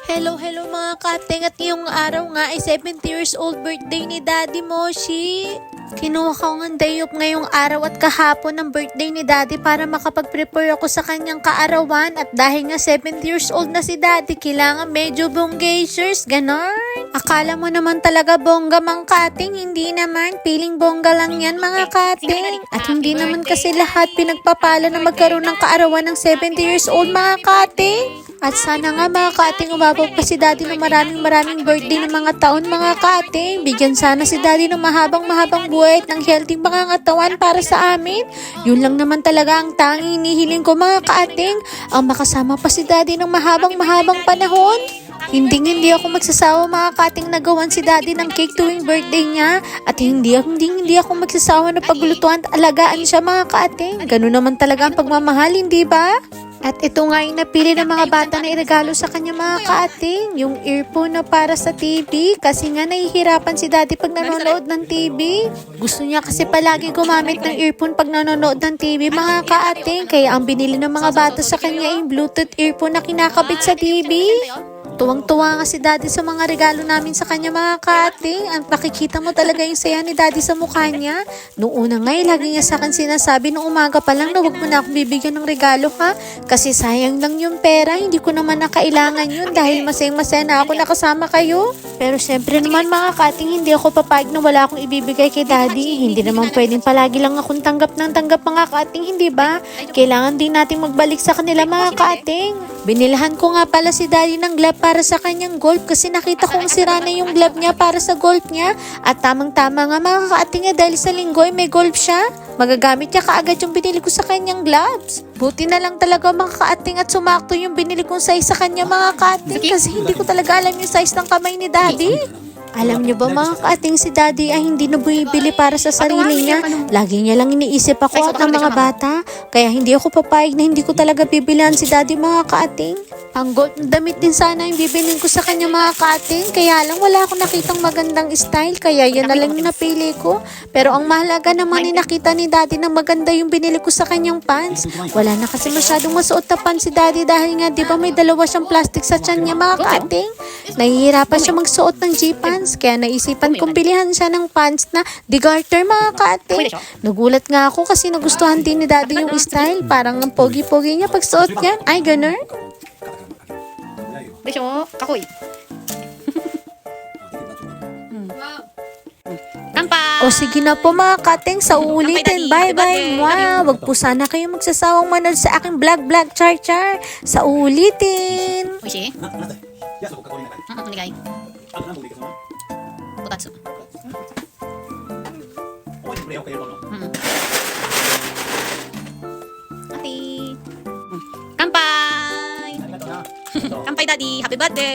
Hello mga kating, at ngayong araw nga ay 70 years old birthday ni Daddy Moshi. Kinuha ko ng day off ngayong araw at kahapon ng birthday ni Daddy para makapag-prepare ako sa kanyang kaarawan. At dahil nga 70 years old na si Daddy, kailangan medyo bongacious, ganon. Akala mo naman talaga bongga mang kating, hindi naman. Piling bongga lang yan mga kating. At hindi naman kasi lahat pinagpapala na magkaroon ng kaarawan ng 70 years old mga kating. At sana nga mga kating, umabot pa si Daddy ng maraming birthday ng mga taon mga kating. Bigyan sana si Daddy ng mahabang buhay at ng healthy pangangatawan para sa amin. Yun lang naman talaga ang tanging hinihiling ko mga kating, ang makasama pa si Daddy ng mahabang panahon. Hindi ako magsasawa mga kating nagawan si Daddy ng cake tuwing birthday niya. At hindi ako magsasawa na paglutuan at alagaan siya mga kating. Ganun naman talaga ang pagmamahal, hindi ba? At ito nga yung napili ng mga bata na iregalo sa kanya mga kaating, yung earphone na para sa TV, kasi nga nahihirapan si Daddy pag nanonood ng TV. Gusto niya kasi palagi gumamit ng earphone pag nanonood ng TV mga kaating, kaya ang binili ng mga bata sa kanya ay Bluetooth earphone na kinakabit sa TV. Tuwang-tuwa nga si Daddy sa mga regalo namin sa kanya mga kating. Ang nakikita mo talaga yung saya ni Daddy sa mukha niya. Noong una nga, lagi niya sa akin sinasabi nung umaga pa lang na huwag mo na akong bibigyan ng regalo ha. Kasi sayang lang yung pera, hindi ko naman nakailangan yun dahil masaya na ako nakasama kayo. Pero syempre naman mga kating, hindi ako papayag na wala akong ibibigay kay Daddy. Hindi naman pwedeng palagi lang akong tanggap mga kating, hindi ba? Kailangan din natin magbalik sa kanila mga kating. Binilahan ko nga pala si Daddy ng glove para sa kanyang golf kasi nakita kong sira na yung glove niya para sa golf niya. At tamang-tama nga mga kaating dahil sa linggo ay may golf siya. Magagamit niya kaagad yung binili ko sa kanyang gloves. Buti na lang talaga mga kaating at sumakto yung binili kong size sa kanya mga kaating kasi hindi ko talaga alam yung size ng kamay ni Daddy. Alam niyo ba mga kaating, si Daddy ay hindi na bumibili para sa sarili niya. Lagi niya lang iniisip ako at ng mga bata. Kaya hindi ako papayag na hindi ko talaga bibilihan si Daddy mga kaating. Ang gold na damit din sana yung bibilin ko sa kanya mga kaating. Kaya lang wala akong nakitang magandang style. Kaya yan na lang yung napili ko. Pero ang mahalaga naman ay nakita ni Daddy na maganda yung binili ko sa kanyang pants. Wala na kasi masyadong masuot na pants si Daddy dahil nga di ba may dalawa siyang plastic sa tiyan niya mga kaating. Nahihirapan siya magsuot ng G-pants. Kaya naisipan kong bilihan siya ng pants na de-garter mga kaating. Nagulat nga ako kasi nagustuhan din ni Daddy yung style. Parang ang pogi-pogi niya pagsuot niya. Ay, ganun. Besyo, kahoy. Kampa! O sige na po mga kating, sa uulitin. Bye-bye. Wow, wag po sana kayo magsasawang manood sa aking vlog, char. Sa uulitin. Oishi? じゃあそこ囲いながら。お願い。あと何本でいいかな。こたつ。おい、これよくやるの。乾杯！ありがとうな。乾杯ダディ、ハッピーバースデー